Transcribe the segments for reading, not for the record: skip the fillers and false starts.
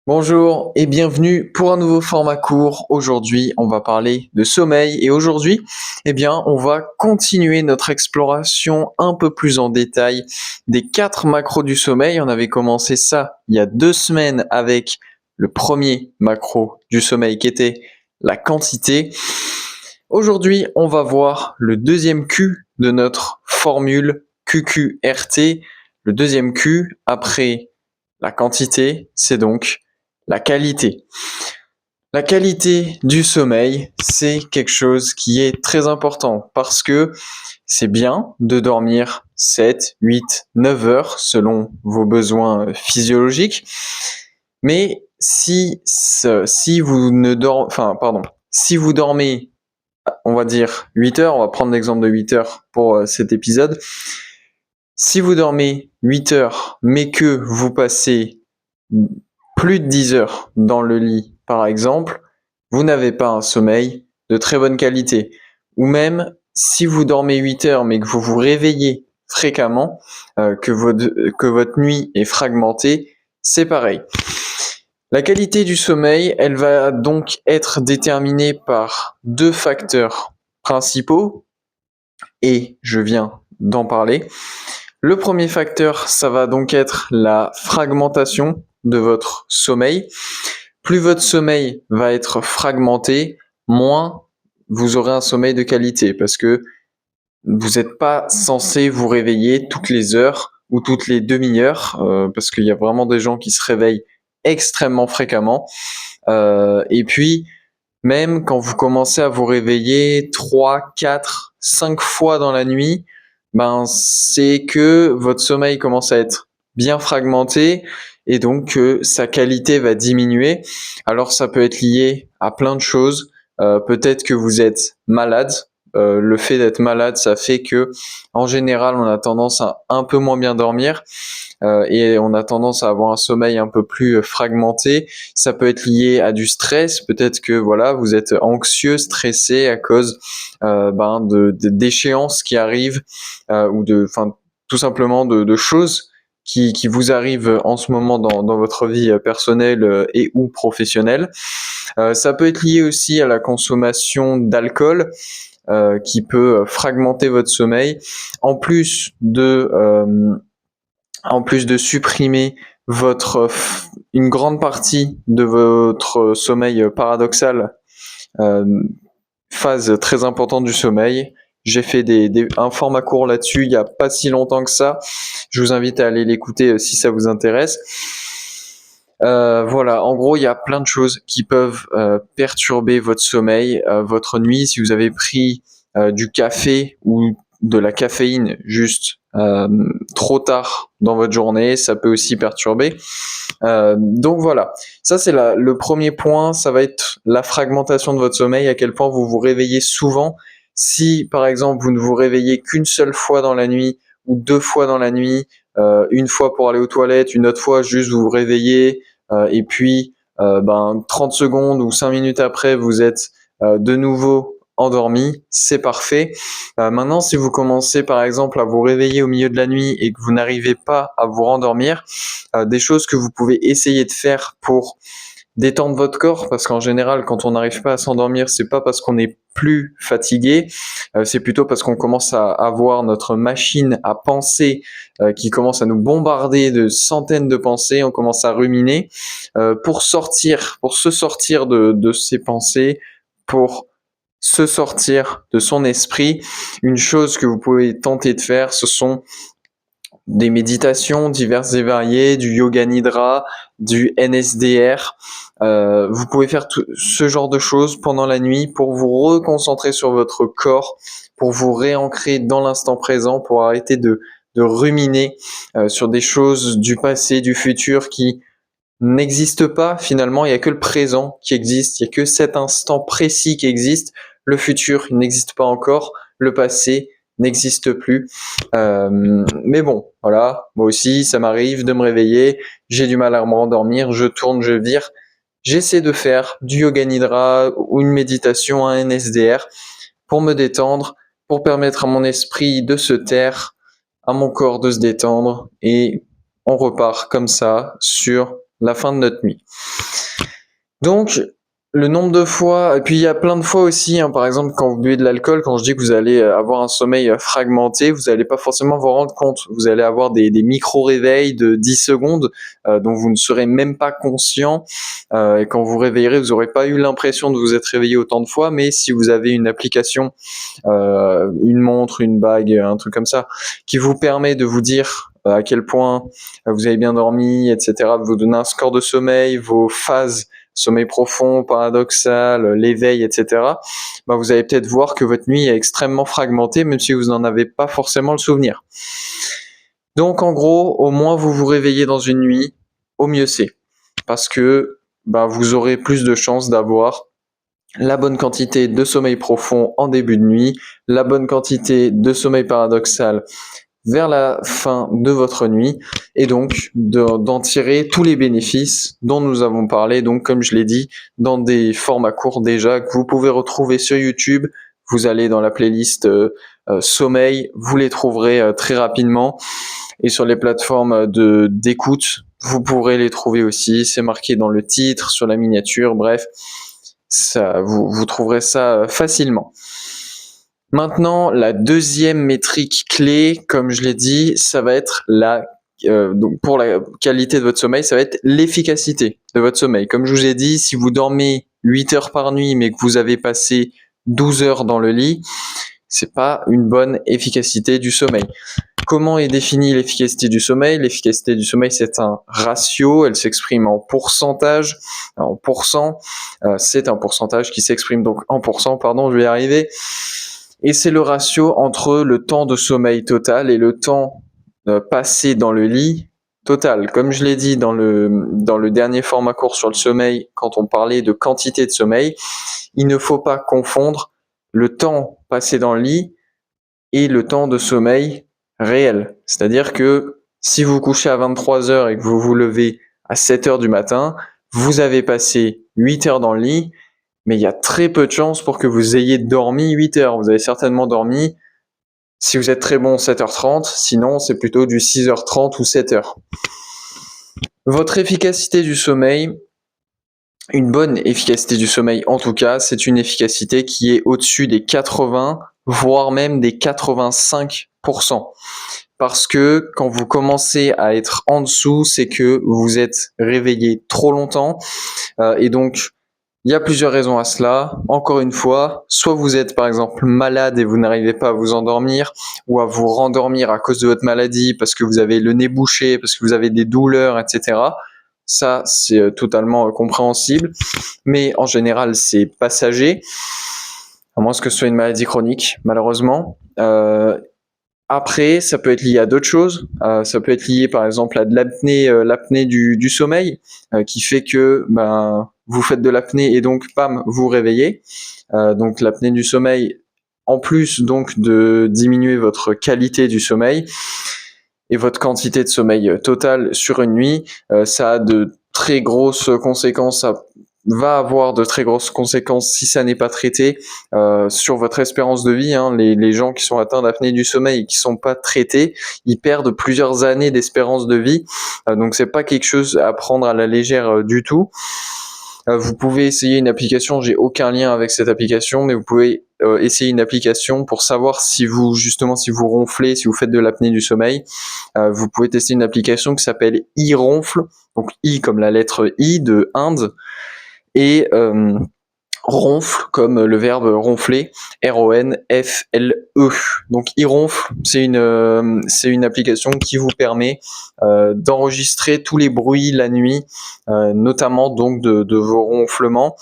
Bonjour et bienvenue pour un nouveau format court. Aujourd'hui, on va parler de sommeil et aujourd'hui, on va continuer notre exploration un peu plus en détail des 4 macros du sommeil. On avait commencé ça il y a 2 semaines avec le premier macro du sommeil qui était la quantité. Aujourd'hui, on va voir le deuxième Q de notre formule QQRT. Le deuxième Q après la quantité, c'est donc la qualité. La qualité du sommeil, c'est quelque chose qui est très important parce que c'est bien de dormir 7, 8, 9 heures selon vos besoins physiologiques. Mais si vous ne dormez, si vous dormez, on va dire 8 heures, on va prendre l'exemple de 8 heures pour cet épisode. Si vous dormez 8 heures, mais que vous passez plus de 10 heures dans le lit, par exemple, vous n'avez pas un sommeil de très bonne qualité. Ou même, si vous dormez 8 heures, mais que vous vous réveillez fréquemment, que votre nuit est fragmentée, c'est pareil. La qualité du sommeil, elle va donc être déterminée par 2 facteurs principaux, et je viens d'en parler. Le premier facteur, ça va donc être la fragmentation de votre sommeil. Plus votre sommeil va être fragmenté, moins vous aurez un sommeil de qualité parce que vous n'êtes pas censé vous réveiller toutes les heures ou toutes les demi-heures parce qu'il y a vraiment des gens qui se réveillent extrêmement fréquemment. Et puis, même quand vous commencez à vous réveiller 3, 4, 5 fois dans la nuit, c'est que votre sommeil commence à être bien fragmenté et donc sa qualité va diminuer. Alors ça peut être lié à plein de choses. Peut-être que vous êtes malade. Le fait d'être malade, ça fait que en général, on a tendance à un peu moins bien dormir. Et on a tendance à avoir un sommeil un peu plus fragmenté. Ça peut être lié à du stress, peut-être que voilà, vous êtes anxieux, stressé à cause d'échéances qui arrivent ou tout simplement de choses qui vous arrivent en ce moment dans votre vie personnelle et ou professionnelle. Ça peut être lié aussi à la consommation d'alcool qui peut fragmenter votre sommeil, en plus de supprimer une grande partie de votre sommeil paradoxal, phase très importante du sommeil. J'ai fait un format court là-dessus il n'y a pas si longtemps que ça. Je vous invite à aller l'écouter si ça vous intéresse. Voilà, en gros, il y a plein de choses qui peuvent perturber votre sommeil, votre nuit. Si vous avez pris du café ou de la caféine juste trop tard dans votre journée, ça peut aussi perturber. Donc voilà, ça c'est le premier point, ça va être la fragmentation de votre sommeil, à quel point vous vous réveillez souvent. Si par exemple vous ne vous réveillez qu'une seule fois dans la nuit ou 2 fois dans la nuit, une fois pour aller aux toilettes, une autre fois juste vous vous réveillez et puis 30 secondes ou 5 minutes après vous êtes de nouveau endormi, c'est parfait. Maintenant, si vous commencez par exemple à vous réveiller au milieu de la nuit et que vous n'arrivez pas à vous rendormir, des choses que vous pouvez essayer de faire pour détendre votre corps, parce qu'en général, quand on n'arrive pas à s'endormir, c'est pas parce qu'on est plus fatigué, c'est plutôt parce qu'on commence à avoir notre machine à penser qui commence à nous bombarder de centaines de pensées, on commence à ruminer pour se sortir de ces pensées, pour se sortir de son esprit. Une chose que vous pouvez tenter de faire, ce sont des méditations diverses et variées, du yoga nidra, du NSDR. Vous pouvez faire ce genre de choses pendant la nuit pour vous reconcentrer sur votre corps, pour vous réancrer dans l'instant présent, pour arrêter de ruminer sur des choses du passé, du futur qui n'existent pas finalement. Il n'y a que le présent qui existe, il n'y a que cet instant précis qui existe. Le futur, il n'existe pas encore. Le passé n'existe plus. Mais bon, voilà, moi aussi, ça m'arrive de me réveiller, j'ai du mal à me rendormir, je tourne, je vire. J'essaie de faire du yoga nidra ou une méditation, un NSDR pour me détendre, pour permettre à mon esprit de se taire, à mon corps de se détendre et on repart comme ça sur la fin de notre nuit. Donc, le nombre de fois, et puis il y a plein de fois aussi, hein, par exemple quand vous buvez de l'alcool, quand je dis que vous allez avoir un sommeil fragmenté, vous n'allez pas forcément vous rendre compte. Vous allez avoir des micro-réveils de 10 secondes dont vous ne serez même pas conscient. Et quand vous réveillerez, vous n'aurez pas eu l'impression de vous être réveillé autant de fois, mais si vous avez une application, une montre, une bague, un truc comme ça, qui vous permet de vous dire à quel point vous avez bien dormi, etc., vous donner un score de sommeil, vos phases, sommeil profond, paradoxal, l'éveil, etc., bah vous allez peut-être voir que votre nuit est extrêmement fragmentée, même si vous n'en avez pas forcément le souvenir. Donc en gros, au moins vous vous réveillez dans une nuit, au mieux c'est. Parce que bah, vous aurez plus de chances d'avoir la bonne quantité de sommeil profond en début de nuit, la bonne quantité de sommeil paradoxal vers la fin de votre nuit, et donc d'en tirer tous les bénéfices dont nous avons parlé, donc comme je l'ai dit, dans des formats courts déjà, que vous pouvez retrouver sur YouTube. Vous allez dans la playlist sommeil, vous les trouverez très rapidement, et sur les plateformes d'écoute, vous pourrez les trouver aussi, c'est marqué dans le titre, sur la miniature, bref, ça, vous trouverez ça facilement. Maintenant, la deuxième métrique clé, comme je l'ai dit, ça va être donc pour la qualité de votre sommeil, ça va être l'efficacité de votre sommeil. Comme je vous ai dit, si vous dormez 8 heures par nuit, mais que vous avez passé 12 heures dans le lit, c'est pas une bonne efficacité du sommeil. Comment est définie l'efficacité du sommeil? L'efficacité du sommeil, c'est un ratio, elle s'exprime en pourcentage, en pourcent. C'est un pourcentage qui s'exprime donc en pourcent, pardon, je vais y arriver. Et c'est le ratio entre le temps de sommeil total et le temps passé dans le lit total. Comme je l'ai dit dans le dernier format court sur le sommeil, quand on parlait de quantité de sommeil, il ne faut pas confondre le temps passé dans le lit et le temps de sommeil réel. C'est-à-dire que si vous vous couchez à 23 heures et que vous vous levez à 7 heures du matin, vous avez passé 8 heures dans le lit, mais il y a très peu de chances pour que vous ayez dormi 8 heures. Vous avez certainement dormi, si vous êtes très bon, 7h30, sinon c'est plutôt du 6h30 ou 7h. Votre efficacité du sommeil, une bonne efficacité du sommeil en tout cas, c'est une efficacité qui est au-dessus des 80, voire même des 85%. Parce que quand vous commencez à être en dessous, c'est que vous êtes réveillé trop longtemps, et donc il y a plusieurs raisons à cela. Encore une fois, soit vous êtes par exemple malade et vous n'arrivez pas à vous endormir, ou à vous rendormir à cause de votre maladie, parce que vous avez le nez bouché, parce que vous avez des douleurs, etc. Ça, c'est totalement compréhensible, mais en général, c'est passager, à moins que ce soit une maladie chronique, malheureusement. Après, ça peut être lié à d'autres choses. Ça peut être lié, par exemple, à de l'apnée du sommeil, qui fait que vous faites de l'apnée et donc, pam, vous réveillez. Donc, l'apnée du sommeil, en plus donc de diminuer votre qualité du sommeil et votre quantité de sommeil totale sur une nuit, ça a de très grosses conséquences. Ça va avoir de très grosses conséquences si ça n'est pas traité sur votre espérance de vie. Les gens qui sont atteints d'apnée du sommeil et qui sont pas traités, ils perdent plusieurs années d'espérance de vie. Donc c'est pas quelque chose à prendre à la légère du tout. Vous pouvez essayer une application, j'ai aucun lien avec cette application, mais vous pouvez essayer une application pour savoir si vous ronflez, si vous faites de l'apnée du sommeil. Vous pouvez tester une application qui s'appelle iRonfle, donc I comme la lettre I de Inde, et ronfle comme le verbe ronfler, R-O-N-F-L-E. Donc iRonfle, c'est une application qui vous permet d'enregistrer tous les bruits la nuit, notamment donc de vos ronflements,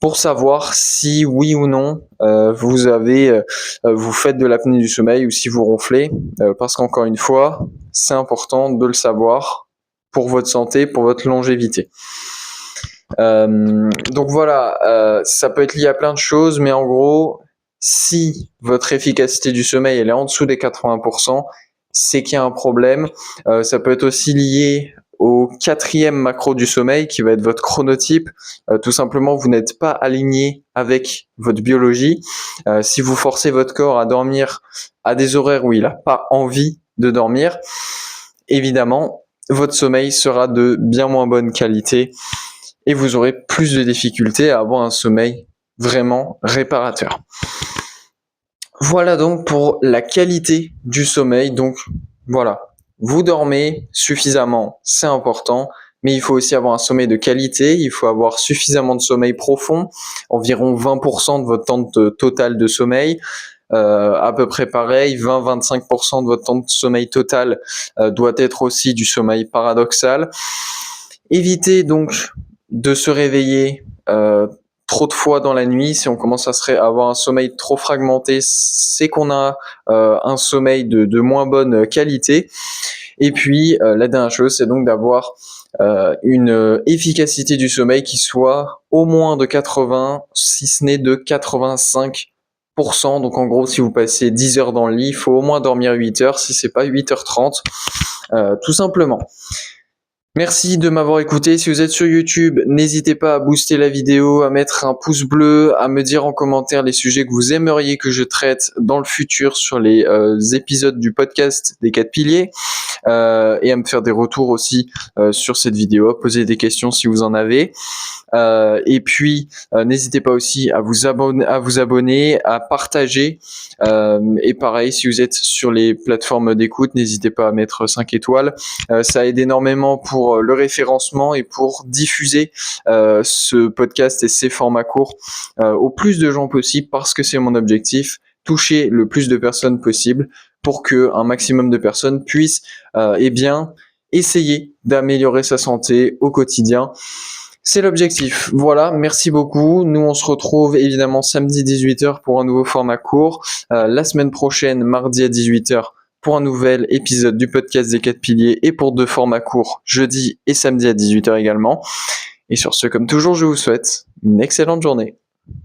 pour savoir si oui ou non vous faites de l'apnée du sommeil ou si vous ronflez, parce qu'encore une fois, c'est important de le savoir pour votre santé, pour votre longévité. Donc voilà, ça peut être lié à plein de choses, mais en gros, si votre efficacité du sommeil elle est en dessous des 80%, c'est qu'il y a un problème. Ça peut être aussi lié au 4e macro du sommeil qui va être votre chronotype. Tout simplement, vous n'êtes pas aligné avec votre biologie. Si vous forcez votre corps à dormir à des horaires où il n'a pas envie de dormir, évidemment, votre sommeil sera de bien moins bonne qualité et vous aurez plus de difficultés à avoir un sommeil vraiment réparateur. Voilà donc pour la qualité du sommeil. Donc voilà, vous dormez suffisamment, c'est important, mais il faut aussi avoir un sommeil de qualité, il faut avoir suffisamment de sommeil profond, environ 20% de votre temps total de sommeil. À peu près pareil, 20-25% de votre temps de sommeil total doit être aussi du sommeil paradoxal. Évitez donc de se réveiller trop de fois dans la nuit. Si on commence à avoir un sommeil trop fragmenté, c'est qu'on a un sommeil de moins bonne qualité. Et puis la dernière chose, c'est donc d'avoir une efficacité du sommeil qui soit au moins de 80, si ce n'est de 85%. Donc en gros, si vous passez 10 heures dans le lit, il faut au moins dormir 8 heures, si c'est pas 8h30, tout simplement. Merci de m'avoir écouté. Si vous êtes sur YouTube, n'hésitez pas à booster la vidéo, à mettre un pouce bleu, à me dire en commentaire les sujets que vous aimeriez que je traite dans le futur sur les épisodes du podcast des 4 piliers, et à me faire des retours aussi sur cette vidéo, à poser des questions si vous en avez. Et puis n'hésitez pas aussi à vous abonner, à partager. Et pareil, si vous êtes sur les plateformes d'écoute, n'hésitez pas à mettre 5 étoiles. Ça aide énormément pour le référencement et pour diffuser ce podcast et ces formats courts au plus de gens possible, parce que c'est mon objectif, toucher le plus de personnes possible pour que un maximum de personnes puissent essayer d'améliorer sa santé au quotidien. C'est l'objectif. Voilà, merci beaucoup. Nous, on se retrouve évidemment samedi 18h pour un nouveau format court. La semaine prochaine, mardi à 18h, pour un nouvel épisode du podcast des 4 piliers et pour 2 formats courts, jeudi et samedi à 18h également. Et sur ce, comme toujours, je vous souhaite une excellente journée.